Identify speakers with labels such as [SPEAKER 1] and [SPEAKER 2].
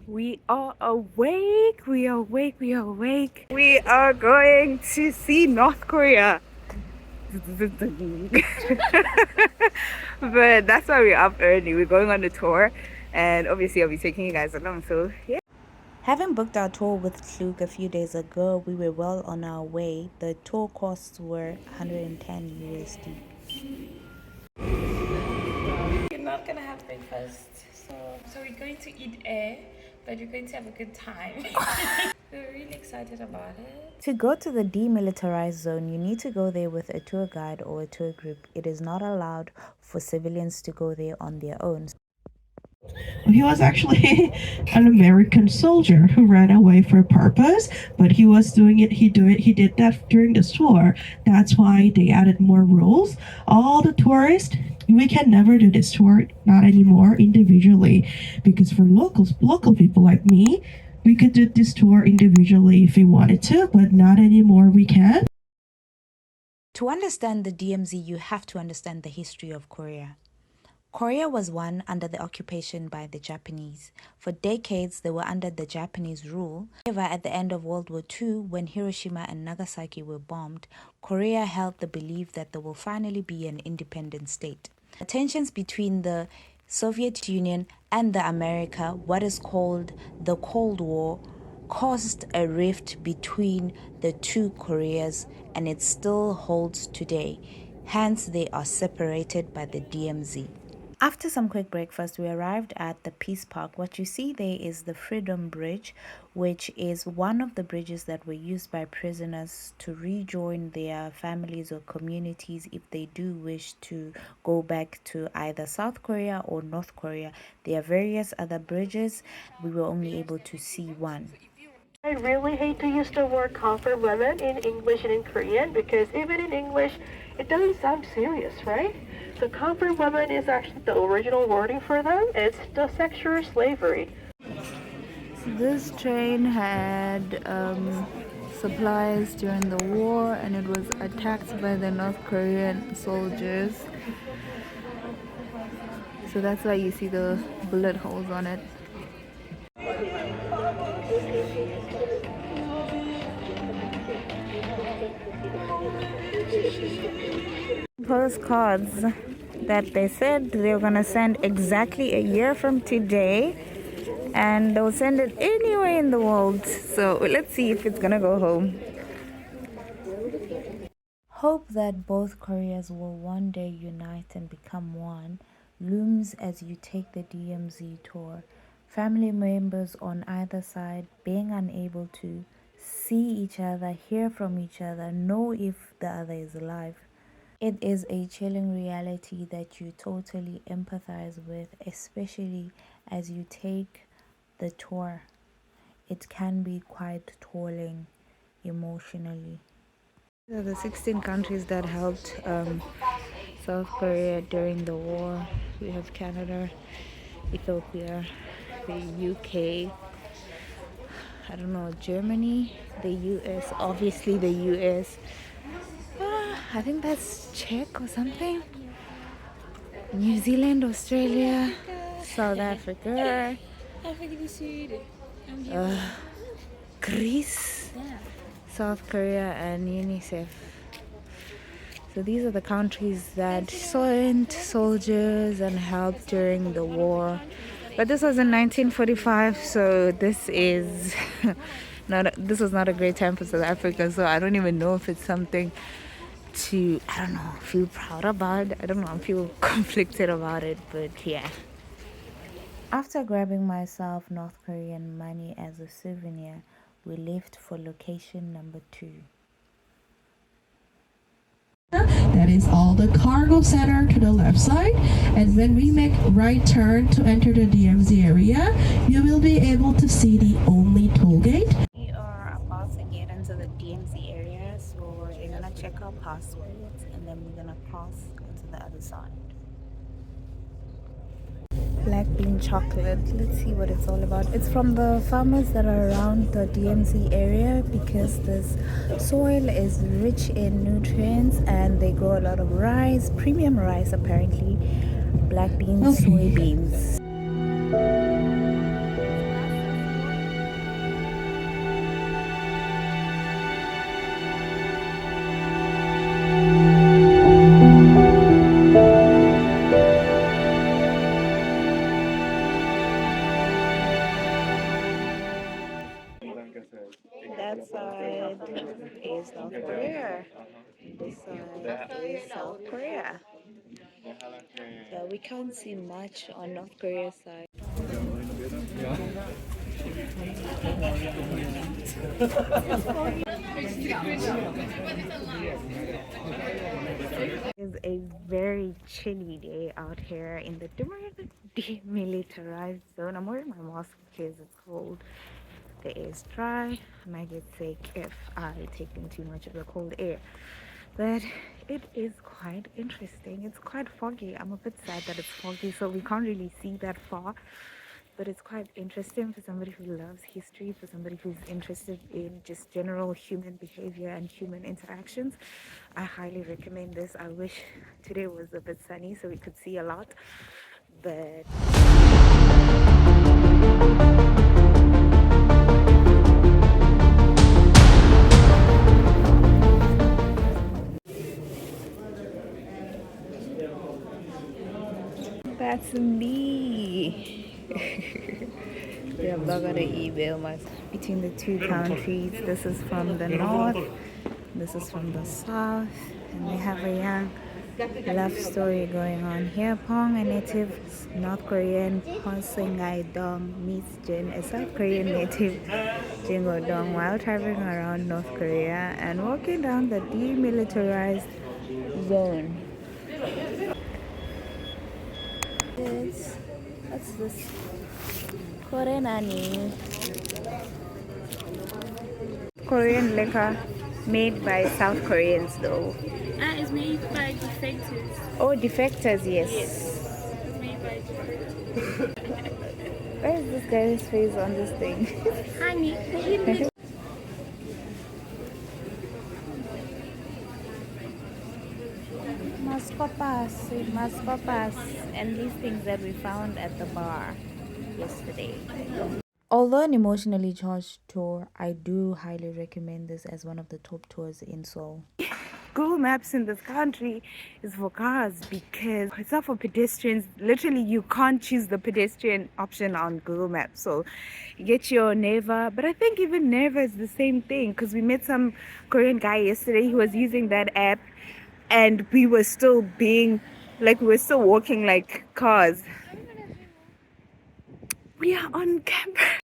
[SPEAKER 1] We are awake. We are awake. We are awake. We are going to see North Korea. But that's why we're up early. We're going on a tour, and obviously I'll be taking you guys along. So yeah.
[SPEAKER 2] Having booked our tour with Klug a few days ago, we were well on our way. The tour costs were 110 USD.
[SPEAKER 3] You're not gonna have breakfast, so we're going to eat air, but you're going to have a good time. We're really excited about it.
[SPEAKER 2] To go to the Demilitarized Zone, you need to go there with a tour guide or a tour group. It is not allowed for civilians to go there on their own.
[SPEAKER 4] He was actually an American soldier who ran away for a purpose, but he was doing it. He did that during the tour. That's why they added more rules. All the tourists, we can never do this tour, not anymore, individually, because for local people like me, we could do this tour individually if we wanted to, but not anymore. We can.
[SPEAKER 2] To understand the DMZ, you have to understand the history of Korea. Korea was won under the occupation by the Japanese. For decades, they were under the Japanese rule. However, at the end of World War II, when Hiroshima and Nagasaki were bombed, Korea held the belief that there will finally be an independent state. The tensions between the Soviet Union and the America, what is called the Cold War, caused a rift between the two Koreas, and it still holds today. Hence, they are separated by the DMZ. After some quick breakfast, we arrived at the Peace Park. What you see there is the Freedom Bridge, which is one of the bridges that were used by prisoners to rejoin their families or communities if they do wish to go back to either South Korea or North Korea. There are various other bridges. We were only able to see one.
[SPEAKER 5] I really hate to use the word comfort women in English and in Korean because even in English, it doesn't sound serious, right? So comfort women is actually the original wording for them. It's the sexual slavery.
[SPEAKER 1] This train had supplies during the war, and it was attacked by the North Korean soldiers. So that's why you see the bullet holes on it. Postcards that they said they were gonna send exactly a year from today, and they'll send it anywhere in the world. So let's see if it's gonna go home.
[SPEAKER 2] Hope that both Koreas will one day unite and become one looms as you take the DMZ tour. Family members on either side being unable to see each other, hear from each other, know if the other is alive. It is a chilling reality that you totally empathize with, especially as you take the tour. It can be quite tolling emotionally.
[SPEAKER 1] These are the 16 countries that helped South Korea during the war. We have Canada, Ethiopia, the UK, I don't know, Germany, the US, obviously the US. I think that's Czech or something. New Zealand, Australia, South Africa, Greece, South Korea, and UNICEF. So these are the countries that sent soldiers and helped during the war. But this was in 1945, so this is this was not a great time for South Africa. So I don't even know if it's something to, I don't know, feel proud about. I don't know, I feel conflicted about it, but yeah.
[SPEAKER 2] After grabbing myself North Korean money as a souvenir, we left for location number 2.
[SPEAKER 4] That is all the cargo center to the left side, and when we make right turn to enter the DMZ area, you will be able to see the only toll gate.
[SPEAKER 2] We are about to get into the DMZ area, so we're gonna check our passports and then we're gonna cross into the other side.
[SPEAKER 1] Black bean chocolate, let's see what it's all about. It's from the farmers that are around the DMZ area because this soil is rich in nutrients and they grow a lot of rice, premium rice apparently, black beans, soybeans. that side is North Korea. This side is South Korea. So we can't see much on North Korea's side. It's a very chilly day out here in the demilitarized zone. I'm wearing my mask because it's cold. The air is dry. I might get sick if I take in too much of the cold air. But it is quite interesting. It's quite foggy. I'm a bit sad that it's foggy, so we can't really see that far. But it's quite interesting for somebody who loves history, for somebody who's interested in just general human behavior and human interactions. I highly recommend this. I wish today was a bit sunny so we could see a lot. But that's me. Yeah, I'm not gonna email myself. Between the two countries, this is from the north, this is from the south, and they have a young love story going on here. Pong, a native North Korean, Hon Sung-ai Dong meets Jin, a South Korean native Jingo Dong, while traveling around North Korea and walking down the demilitarized zone. What's this? Korenani. Korean liquor made by South Koreans though.
[SPEAKER 3] It's made by defectors.
[SPEAKER 1] Oh, defectors, yes.
[SPEAKER 3] It's made by defectors.
[SPEAKER 1] Where is this guy's face on this thing?
[SPEAKER 3] Honey,
[SPEAKER 1] Mascopas, and these things that we found at the bar yesterday.
[SPEAKER 2] Although an emotionally charged tour, I do highly recommend this as one of the top tours in Seoul.
[SPEAKER 1] Google Maps in this country is for cars because it's not for pedestrians. Literally, you can't choose the pedestrian option on Google Maps. So you get your Neva, but I think even Neva is the same thing because we met some Korean guy yesterday who was using that app and we were still walking like cars. We are on camera.